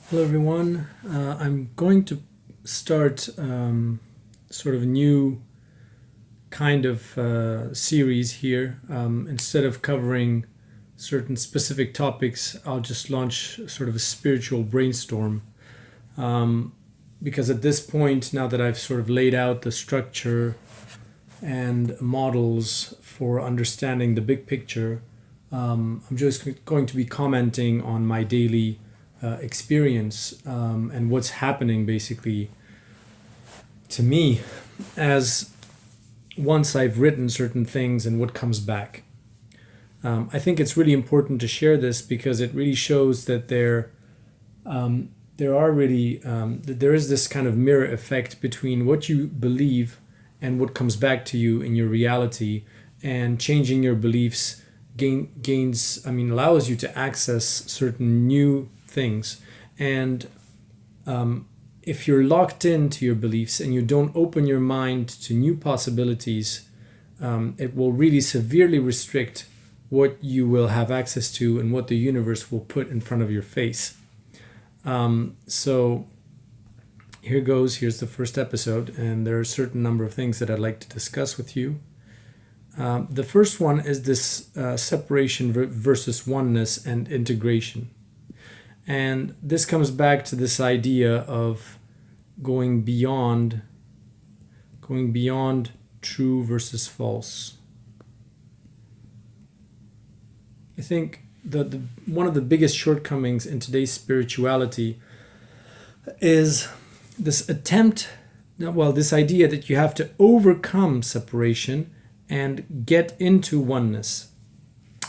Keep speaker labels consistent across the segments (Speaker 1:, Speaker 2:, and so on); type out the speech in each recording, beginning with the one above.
Speaker 1: Hello, everyone. I'm going to start sort of a new kind of series here. Instead of covering certain specific topics, I'll just launch sort of a spiritual brainstorm. Um, because at this point, now that I've sort of laid out the structure and models for understanding the big picture, I'm just going to be commenting on my daily experience and what's happening basically to me as once I've written certain things and what comes back. I think it's really important to share this because it really shows that there are really there is this kind of mirror effect between what you believe and what comes back to you in your reality, and changing your beliefs gains allows you to access certain new things. And if you're locked into your beliefs and you don't open your mind to new possibilities, it will really severely restrict what you will have access to and what the universe will put in front of your face. So here goes. Here's the first episode, and there are a certain number of things that I'd like to discuss with you. The first one is this separation versus oneness and integration. And this comes back to this idea of going beyond true versus false. I think the one of the biggest shortcomings in today's spirituality is this idea that you have to overcome separation and get into oneness,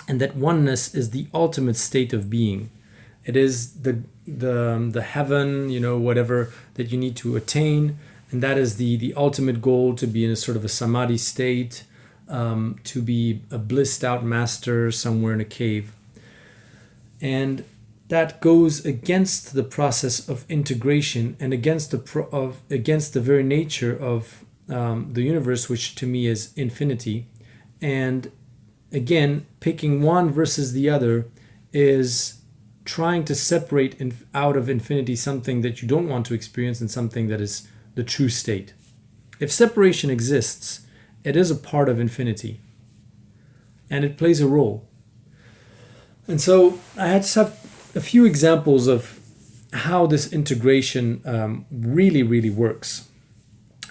Speaker 1: and that oneness is the ultimate state of being. It is the heaven, whatever that you need to attain, and that is the ultimate goal, to be in a sort of a samadhi state, to be a blissed out master somewhere in a cave. And that goes against the process of integration and against the very nature of the universe, which to me is infinity. And again, picking one versus the other is trying to separate out of infinity something that you don't want to experience and something that is the true state. If separation exists, it is a part of infinity, and it plays a role. And so I just have a few examples of how this integration really, really works.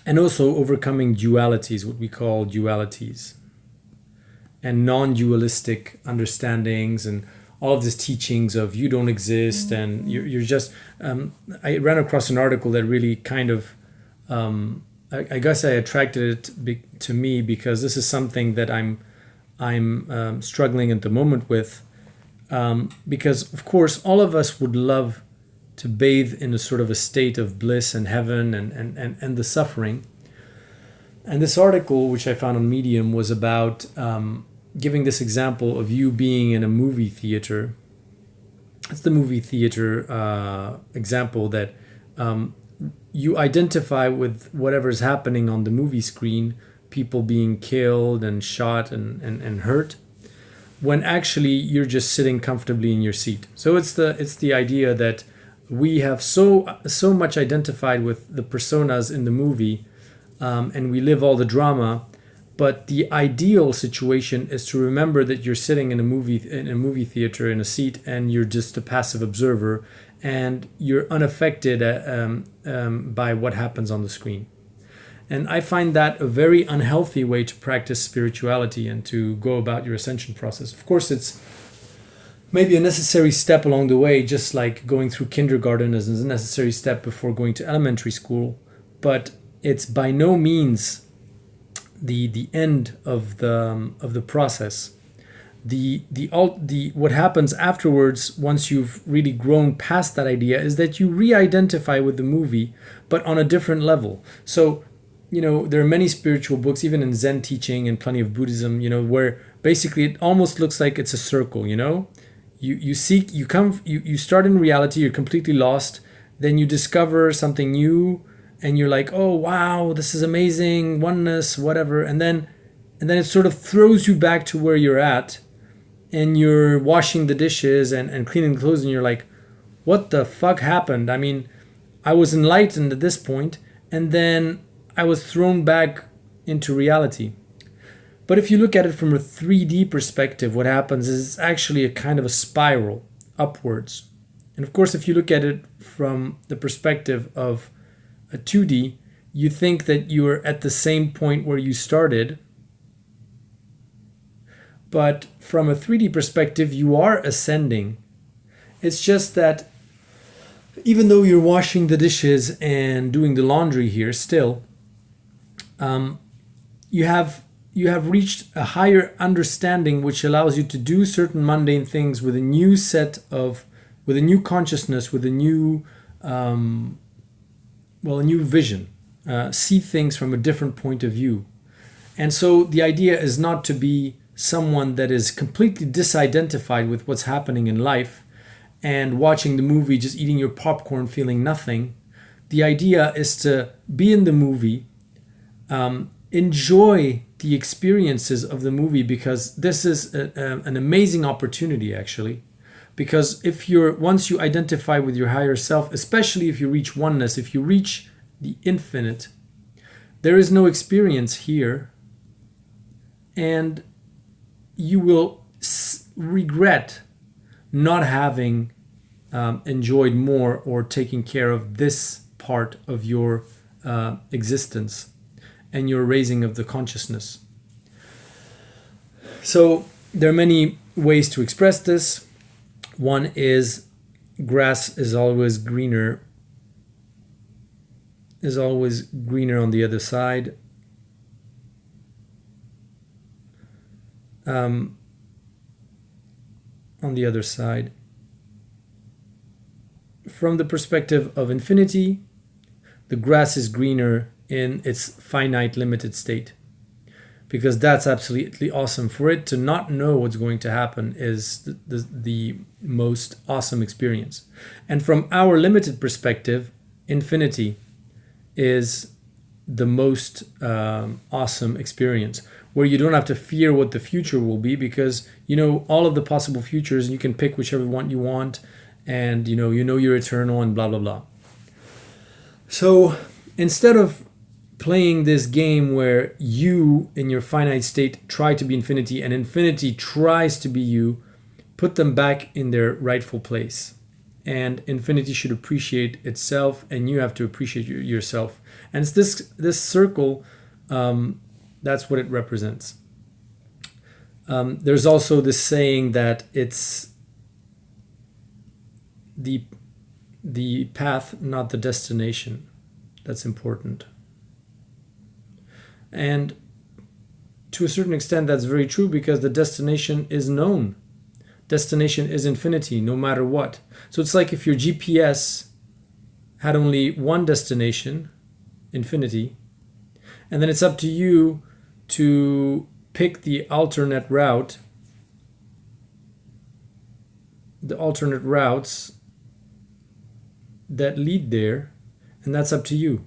Speaker 1: And also overcoming dualities, what we call dualities, and non-dualistic understandings, and all of these teachings of you don't exist and you're just. I ran across an article that really kind of, I guess I attracted it to me because this is something that I'm struggling at the moment with. Because of course all of us would love to bathe in a sort of a state of bliss and heaven and the suffering. And this article, which I found on Medium, was about giving this example of you being in a movie theater. It's the movie theater example that you identify with whatever's happening on the movie screen, people being killed and shot and hurt, when actually you're just sitting comfortably in your seat. So it's the idea that we have so much identified with the personas in the movie, and we live all the drama. But the ideal situation is to remember that you're sitting in a movie theater in a seat, and you're just a passive observer, and you're unaffected by what happens on the screen. And I find that a very unhealthy way to practice spirituality and to go about your ascension process. Of course, it's maybe a necessary step along the way, just like going through kindergarten is a necessary step before going to elementary school. But it's by no means the end of the process. The what happens afterwards, once you've really grown past that idea, is that you re-identify with the movie, but on a different level. So there are many spiritual books, even in Zen teaching and plenty of Buddhism, where basically it almost looks like it's a circle. You start in reality, you're completely lost, then you discover something new, and you're like, oh wow, this is amazing, oneness, whatever, and then it sort of throws you back to where you're at, and you're washing the dishes and cleaning the clothes, and you're like, what the fuck happened? I mean, I was enlightened at this point, and then I was thrown back into reality. But if you look at it from a 3D perspective, what happens is it's actually a kind of a spiral upwards. And of course, if you look at it from the perspective of a 2D, you think that you are at the same point where you started. But from a 3D perspective, you are ascending. It's just that even though you're washing the dishes and doing the laundry here still, you have reached a higher understanding, which allows you to do certain mundane things with a new with a new consciousness, with a new a new vision, see things from a different point of view. And so the idea is not to be someone that is completely disidentified with what's happening in life and watching the movie, just eating your popcorn, feeling nothing. The idea is to be in the movie, enjoy the experiences of the movie, because this is an amazing opportunity, actually. Because once you identify with your higher self, especially if you reach oneness, if you reach the infinite, there is no experience here, and you will regret not having enjoyed more or taking care of this part of your existence and your raising of the consciousness. So there are many ways to express this. One is grass is always greener on the other side. On the other side. From the perspective of infinity, the grass is greener in its finite, limited state. Because that's absolutely awesome. For it to not know what's going to happen is the most awesome experience. And from our limited perspective, infinity is the most awesome experience, where you don't have to fear what the future will be, because you know all of the possible futures and you can pick whichever one you want, and you know you're eternal and blah blah blah. So instead of playing this game where you in your finite state try to be infinity and infinity tries to be you, put them back in their rightful place. And infinity should appreciate itself, and you have to appreciate yourself. And it's this circle, that's what it represents. There's also this saying that it's the path, not the destination. That's important. And to a certain extent, that's very true, because the destination is known. Destination is infinity, no matter what. So it's like if your GPS had only one destination, infinity, and then it's up to you to pick the alternate routes that lead there, and that's up to you.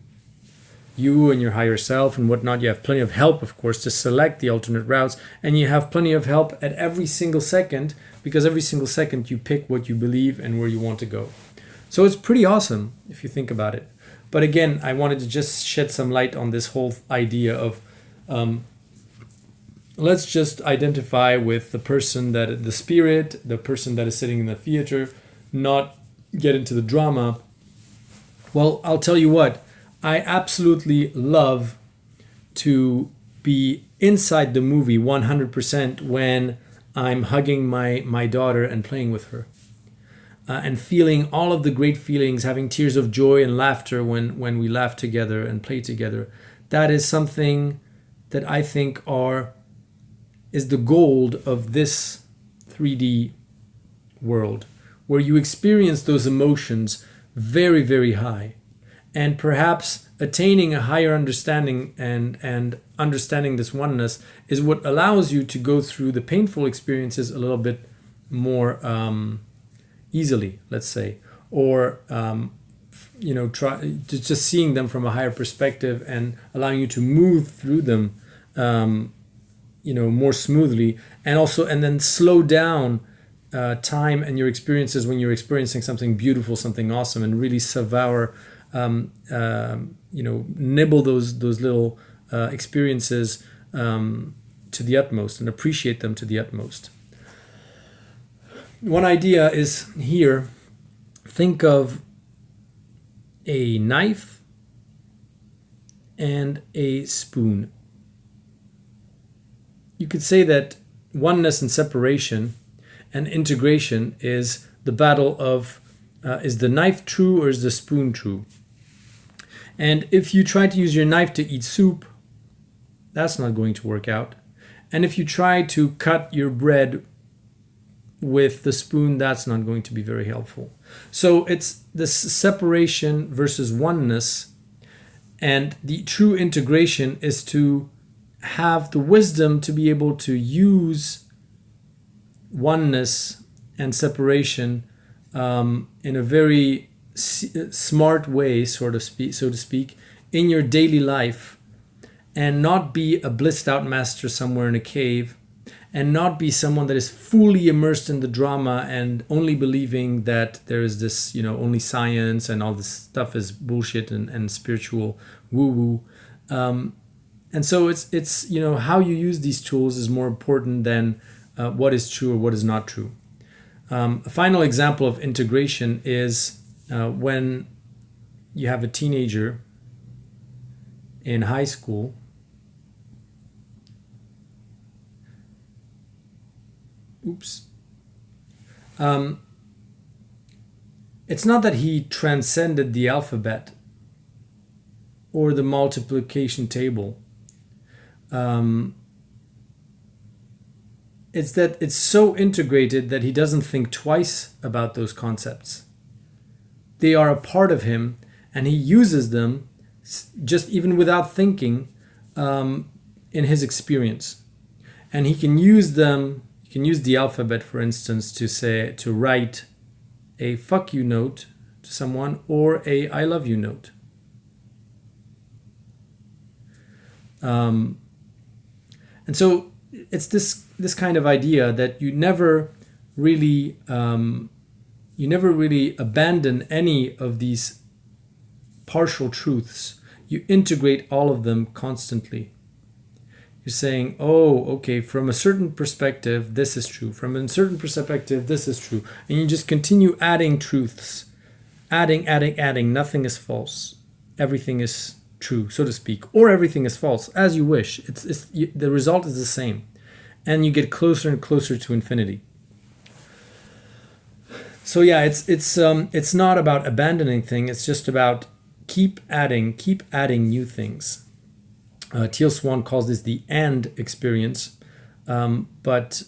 Speaker 1: You and your higher self and whatnot. You have plenty of help, of course, to select the alternate routes, and you have plenty of help at every single second, because every single second you pick what you believe and where you want to go. So it's pretty awesome if you think about it. But again, I wanted to just shed some light on this whole idea of let's just identify with the person the spirit, the person that is sitting in the theater, not get into the drama. Well, I'll tell you what, I absolutely love to be inside the movie 100% when I'm hugging my daughter and playing with her. And feeling all of the great feelings, having tears of joy and laughter when we laugh together and play together. That is something that I think is the gold of this 3D world, where you experience those emotions very, very high. And perhaps attaining a higher understanding and understanding this oneness is what allows you to go through the painful experiences a little bit more easily, let's say, or try just seeing them from a higher perspective and allowing you to move through them more smoothly, and then slow down time and your experiences when you're experiencing something beautiful, something awesome, and really savor, nibble those little experiences to the utmost and appreciate them to the utmost. One idea is here, think of a knife and a spoon. You could say that oneness and separation and integration is the battle of is the knife true or is the spoon true? And if you try to use your knife to eat soup, that's not going to work out. And if you try to cut your bread with the spoon, that's not going to be very helpful. So it's this separation versus oneness, and the true integration is to have the wisdom to be able to use oneness and separation in a very smart way, so to speak, in your daily life, and not be a blissed out master somewhere in a cave, and not be someone that is fully immersed in the drama and only believing that there is this, only science and all this stuff is bullshit and spiritual woo-woo. And so it's how you use these tools is more important than what is true or what is not true. A final example of integration is when you have a teenager in high school it's not that he transcended the alphabet or the multiplication table. It's that it's so integrated that he doesn't think twice about those concepts. They are a part of him, and he uses them just even without thinking in his experience. And he can use them. You can use the alphabet, for instance, to write a fuck you note to someone or a I love you note. And so it's this kind of idea that you never really abandon any of these partial truths. You integrate all of them constantly. You're saying, oh, okay, from a certain perspective, this is true. From a certain perspective, this is true. And you just continue adding truths. Adding. Nothing is false. Everything is true, so to speak. Or everything is false, as you wish. The result is the same. And you get closer and closer to infinity. So yeah, it's not about abandoning things. It's just about keep adding new things. Teal Swan calls this the and experience, but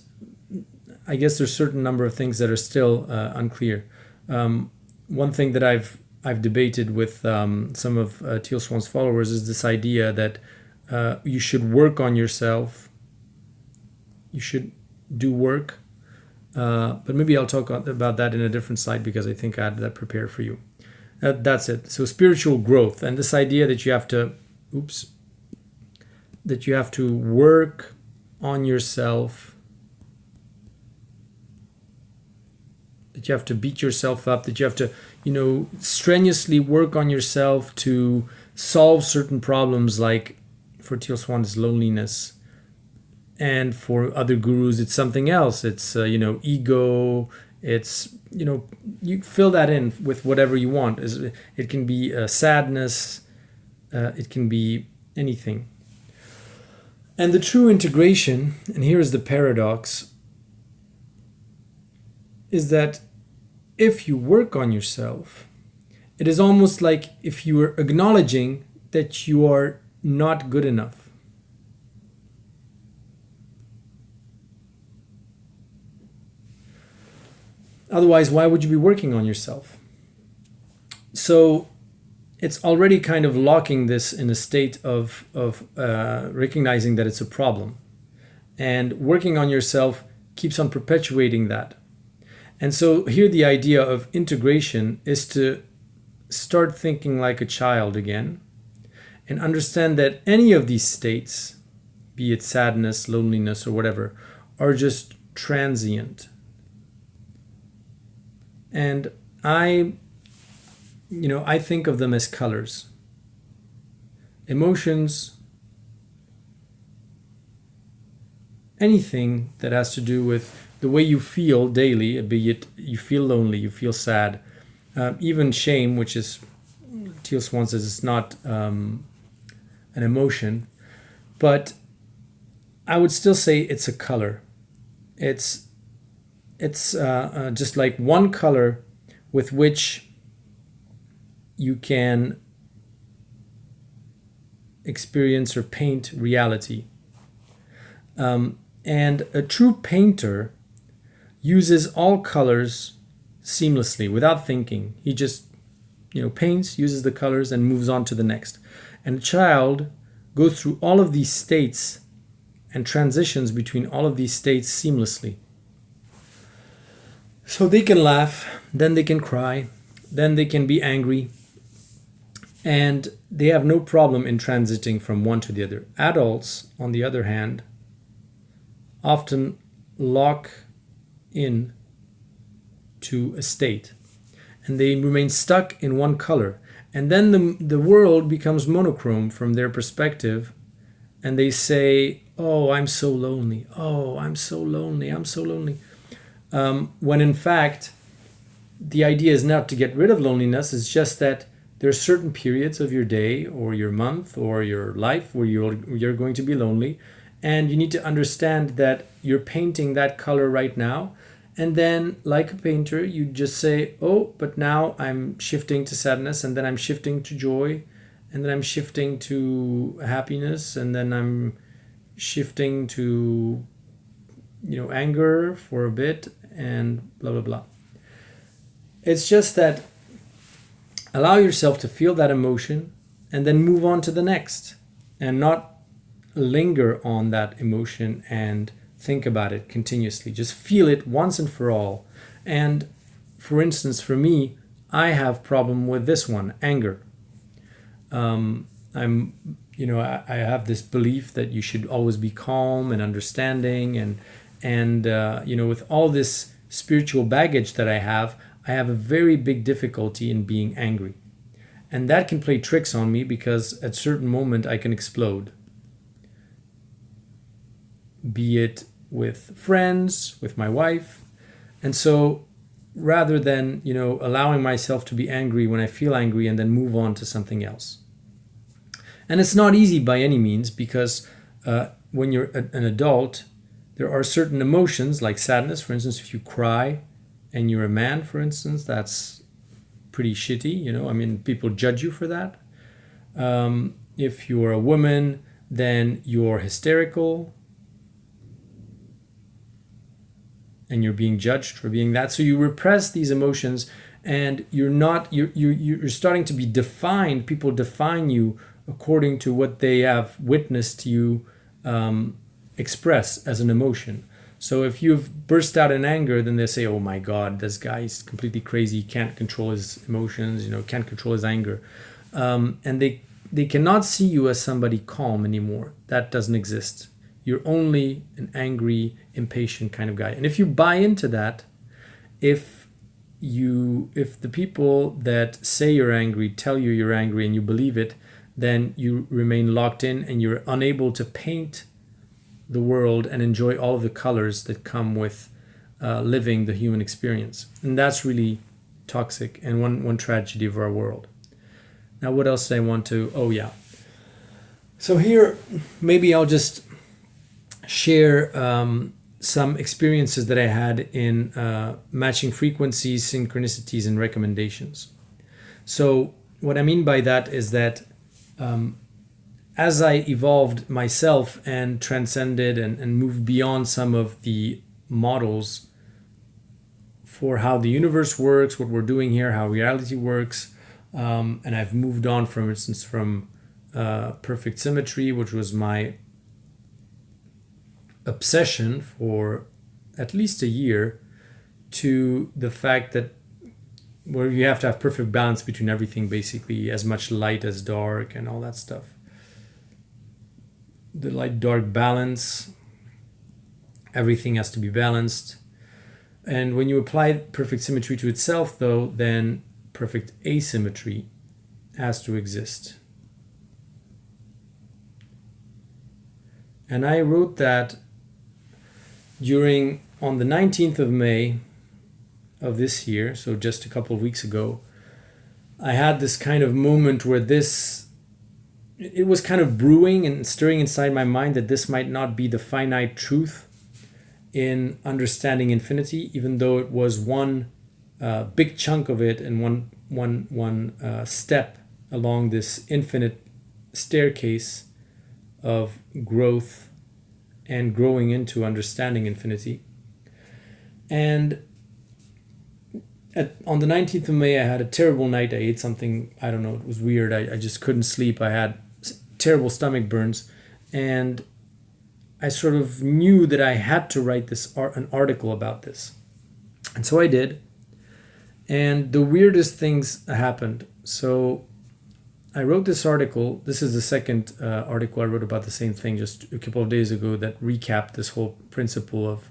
Speaker 1: I guess there's a certain number of things that are still unclear. One thing that I've debated with some of Teal Swan's followers is this idea that you should work on yourself. You should do work, but maybe I'll talk about that in a different slide because I think I had that prepared for you. That's it. So spiritual growth and this idea that you have to, that you have to work on yourself, that you have to beat yourself up, that you have to, strenuously work on yourself to solve certain problems, like for Teal Swan it's loneliness, and for other gurus it's something else. It's ego. It's you fill that in with whatever you want. It can be sadness. It can be anything. And the true integration, and here is the paradox, is that if you work on yourself, it is almost like if you are acknowledging that you are not good enough. Otherwise, why would you be working on yourself? So it's already kind of locking this in a state of recognizing that it's a problem. And working on yourself keeps on perpetuating that. And so here the idea of integration is to start thinking like a child again and understand that any of these states, be it sadness, loneliness, or whatever, are just transient. And I think of them as colors. Emotions, anything that has to do with the way you feel daily, be it you feel lonely, you feel sad, even shame, which is, Teal Swan says it's not an emotion, but I would still say it's a color. It's just like one color with which you can experience or paint reality. And a true painter uses all colors seamlessly without thinking. He just paints, uses the colors, and moves on to the next. And a child goes through all of these states and transitions between all of these states seamlessly. So they can laugh, then they can cry, then they can be angry, and they have no problem in transiting from one to the other. Adults, on the other hand, often lock in to a state, and they remain stuck in one color. And then the world becomes monochrome from their perspective, and they say, oh, I'm so lonely. Oh, I'm so lonely. I'm so lonely. When in fact, the idea is not to get rid of loneliness. It's just that there are certain periods of your day or your month or your life where you're going to be lonely. And you need to understand that you're painting that color right now. And then, like a painter, you just say, oh, but now I'm shifting to sadness, and then I'm shifting to joy, and then I'm shifting to happiness, and then I'm shifting to, anger for a bit, and blah, blah, blah. It's just that allow yourself to feel that emotion and then move on to the next, and not linger on that emotion and think about it continuously. Just feel it once and for all. And for instance, for me, I have problem with this one, anger. I have this belief that you should always be calm and understanding, and with all this spiritual baggage that I have a very big difficulty in being angry. And that can play tricks on me because at a certain moment I can explode. Be it with friends, with my wife. And so rather than, allowing myself to be angry when I feel angry and then move on to something else. And it's not easy by any means, because when you're an adult, there are certain emotions like sadness. For instance, if you cry and you're a man, for instance, that's pretty shitty. People judge you for that. If you're a woman, then you're hysterical and you're being judged for being that. So you repress these emotions, and you're starting to be defined. People define you according to what they have witnessed you express as an emotion. So if you've burst out in anger, then they say, oh my God, this guy is completely crazy. He can't control his emotions, can't control his anger. And they cannot see you as somebody calm anymore. That doesn't exist. You're only an angry, impatient kind of guy. And if you buy into that, if the people that say you're angry tell you you're angry and you believe it, then you remain locked in and you're unable to paint the world and enjoy all of the colors that come with living the human experience. And that's really toxic and one tragedy of our world. Now, what else did I want to... Oh, yeah. So here, maybe I'll just share some experiences that I had in matching frequencies, synchronicities, and recommendations. So what I mean by that is that as I evolved myself and transcended and moved beyond some of the models for how the universe works, what we're doing here, how reality works, and I've moved on, for instance, from perfect symmetry, which was my obsession for at least a year, to the fact that where you have to have perfect balance between everything, basically, as much light as dark and all that stuff. The light-dark balance, everything has to be balanced. And when you apply perfect symmetry to itself, though, then perfect asymmetry has to exist. And I wrote that on the 19th of May of this year, so just a couple of weeks ago, I had this kind of moment where it was kind of brewing and stirring inside my mind that this might not be the finite truth in understanding infinity, even though it was one big chunk of it and one step along this infinite staircase of growth and growing into understanding infinity. And on the 19th of May, I had a terrible night. I ate something, I don't know, it was weird. I just couldn't sleep. I had terrible stomach burns. And I sort of knew that I had to write an article about this. And so I did. And the weirdest things happened. So I wrote this article. This is the second article I wrote about the same thing just a couple of days ago that recapped this whole principle of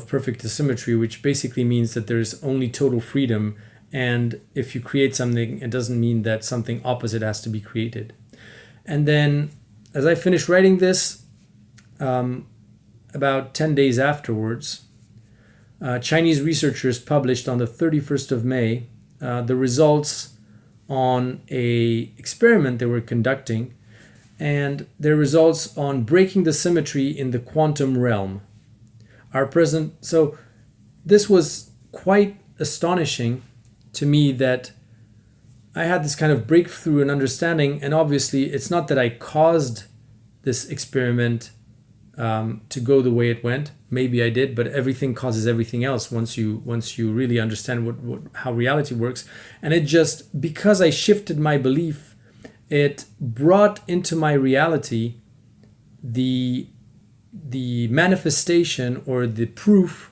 Speaker 1: perfect asymmetry, which basically means that there's only total freedom. And if you create something, it doesn't mean that something opposite has to be created. And then as I finished writing this, about 10 days afterwards, Chinese researchers published on the 31st of May the results on a experiment they were conducting, and their results on breaking the symmetry in the quantum realm. So this was quite astonishing to me that I had this kind of breakthrough in understanding, and obviously it's not that I caused this experiment to go the way it went. Maybe I did, but everything causes everything else once you really understand how reality works. And it just, because I shifted my belief, it brought into my reality the manifestation or the proof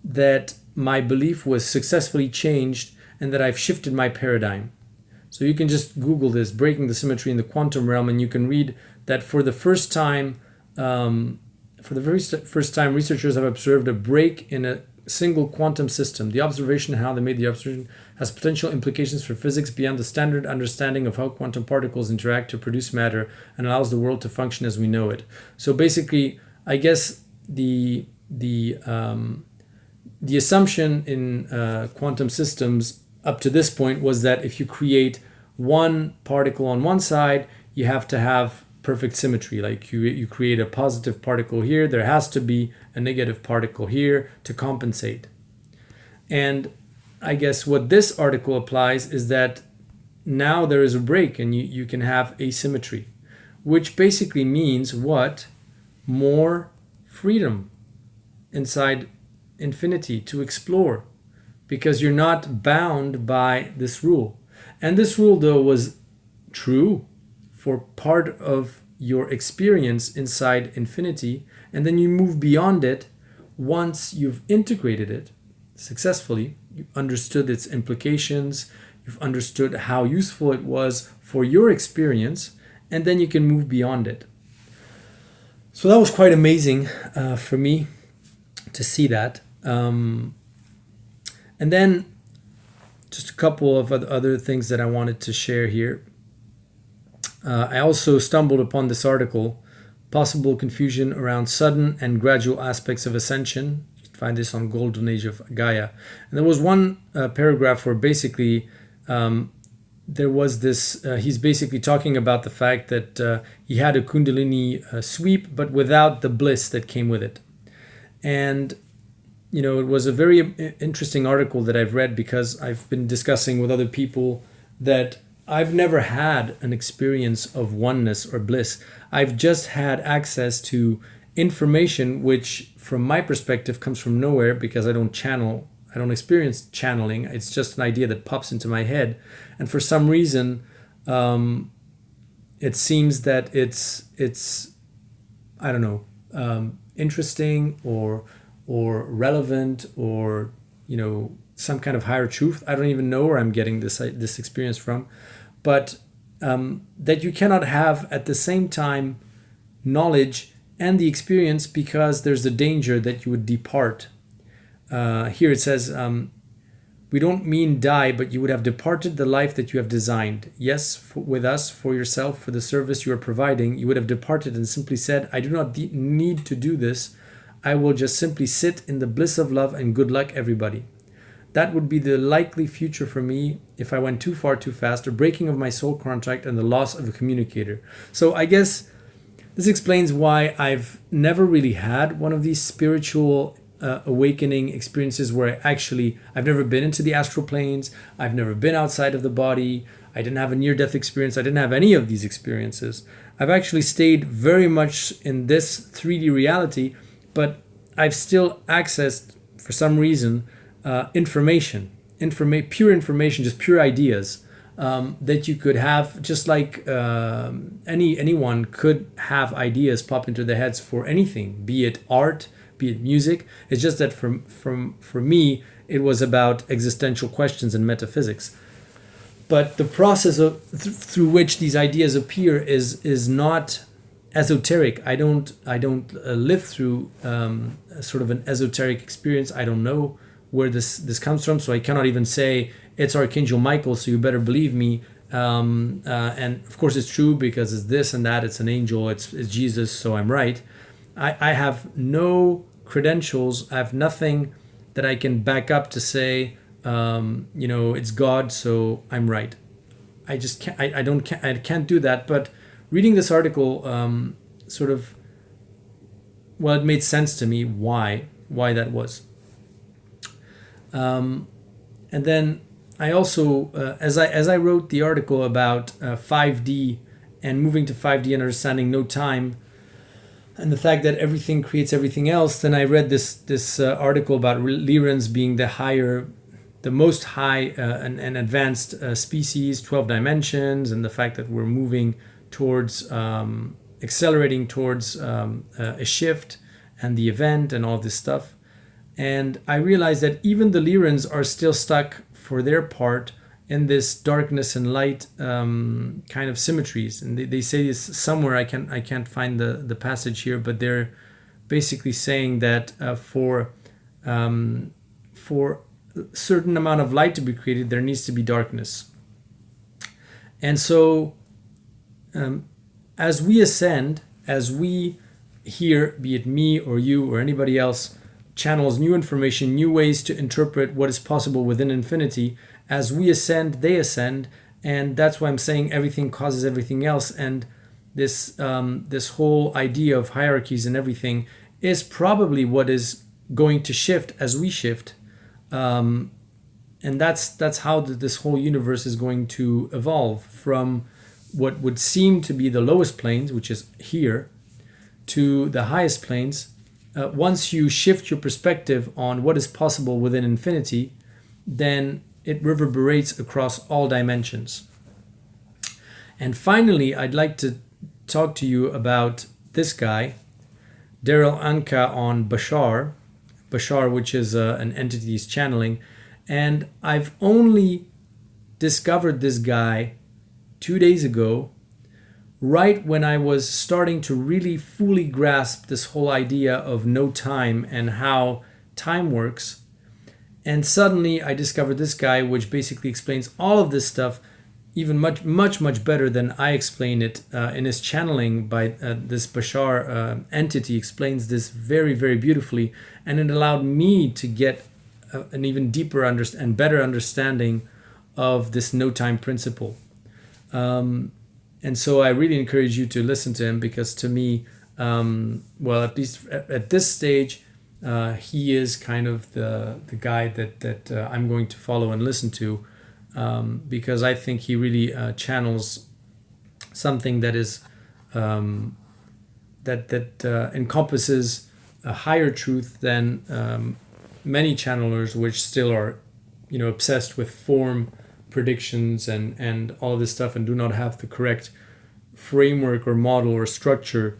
Speaker 1: that my belief was successfully changed and that I've shifted my paradigm. So you can just Google this, breaking the symmetry in the quantum realm, and you can read that for the first time, researchers have observed a break in a single quantum system. The observation, how they made the observation, has potential implications for physics beyond the standard understanding of how quantum particles interact to produce matter and allows the world to function as we know it. So basically, I guess the assumption in quantum systems up to this point was that if you create one particle on one side, you have to have perfect symmetry. Like you create a positive particle here, there has to be a negative particle here to compensate. And I guess what this article applies is that now there is a break and you can have asymmetry, which basically means what? More freedom inside infinity to explore, because you're not bound by this rule. And this rule, though, was true for part of your experience inside infinity, and then you move beyond it once you've integrated it successfully. You understood its implications, you've understood how useful it was for your experience, and then you can move beyond it. So that was quite amazing for me to see that. And then just a couple of other things that I wanted to share here. I also stumbled upon this article, Possible Confusion Around Sudden and Gradual Aspects of Ascension. You can find this on Golden Age of Gaia. And there was one paragraph where basically there was this, he's basically talking about the fact that he had a Kundalini sweep, but without the bliss that came with it. And it was a very interesting article that I've read, because I've been discussing with other people that I've never had an experience of oneness or bliss. I've just had access to information which, from my perspective, comes from nowhere, because I don't channel. I don't experience channeling. It's just an idea that pops into my head. And for some reason, it seems that it's I don't know, interesting or relevant, or some kind of higher truth. I don't even know where I'm getting this experience from, but that you cannot have at the same time knowledge and the experience, because there's a danger that you would depart. here it says, we don't mean die, but you would have departed the life that you have designed. Yes, with us, for yourself, for the service you are providing, you would have departed and simply said, I do not need to do this. I will just simply sit in the bliss of love and good luck, everybody. That would be the likely future for me if I went too far too fast, a breaking of my soul contract and the loss of a communicator. So I guess this explains why I've never really had one of these spiritual awakening experiences where I've never been into the astral planes. I've never been outside of the body. I didn't have a near-death experience. I didn't have any of these experiences. I've actually stayed very much in this 3D reality, but I've still accessed, for some reason, information, pure information, just pure ideas that you could have, just like anyone could have ideas pop into their heads for anything, be it art, be it music. It's just that for me, it was about existential questions and metaphysics. But the process of through which these ideas appear is not esoteric. I don't live through sort of an esoteric experience. I don't know where this comes from, so I cannot even say it's Archangel Michael, so you better believe me. And of course it's true because it's this and that, it's an angel, it's Jesus, so I'm right. I have no credentials. I have nothing that I can back up to say, it's God, so I'm right. I just can't. I can't do that. But reading this article, it made sense to me why that was. And then I also, as I wrote the article about 5D and moving to 5D and understanding no time, and the fact that everything creates everything else, then I read this article about Lyrans being the most high and advanced species, 12 dimensions, and the fact that we're moving towards, accelerating towards a shift and the event and all this stuff. And I realized that even the Lyrans are still stuck for their part in this darkness and light kind of symmetries. And they say this somewhere, I can't find the passage here, but they're basically saying that for a certain amount of light to be created, there needs to be darkness. And so as we ascend, as we hear, be it me or you or anybody else, channels new information, new ways to interpret what is possible within infinity, as we ascend, they ascend, and that's why I'm saying everything causes everything else. And this whole idea of hierarchies and everything is probably what is going to shift as we shift, and that's how this whole universe is going to evolve from what would seem to be the lowest planes, which is here, to the highest planes. Once you shift your perspective on what is possible within infinity, then it reverberates across all dimensions. And finally, I'd like to talk to you about this guy, Daryl Anka, on Bashar, which is an entity he's channeling. And I've only discovered this guy 2 days ago, right when I was starting to really fully grasp this whole idea of no time and how time works. And suddenly I discovered this guy, which basically explains all of this stuff even much better than I explain it in his channeling by this Bashar entity. Explains this very, very beautifully. And it allowed me to get an even deeper and better understanding of this no time principle. And so I really encourage you to listen to him, because to me, at least at this stage, he is kind of the guy that I'm going to follow and listen to, because I think he really channels something that is that encompasses a higher truth than many channelers, which still are, obsessed with form predictions and all of this stuff, and do not have the correct framework or model or structure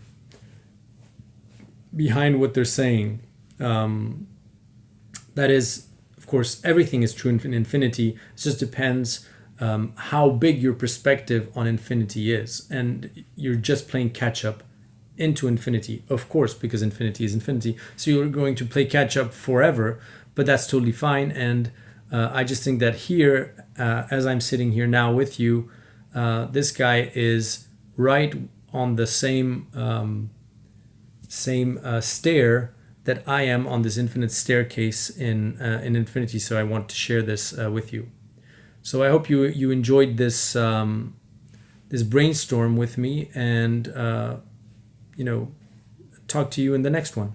Speaker 1: behind what they're saying. That is, of course, everything is true in infinity. It just depends how big your perspective on infinity is, and you're just playing catch up into infinity, of course, because infinity is infinity. So you're going to play catch up forever, but that's totally fine. And I just think that here, as I'm sitting here now with you, this guy is right on the same stair that I am on this infinite staircase in infinity. So I want to share this with you. So I hope you enjoyed this this brainstorm with me, and talk to you in the next one.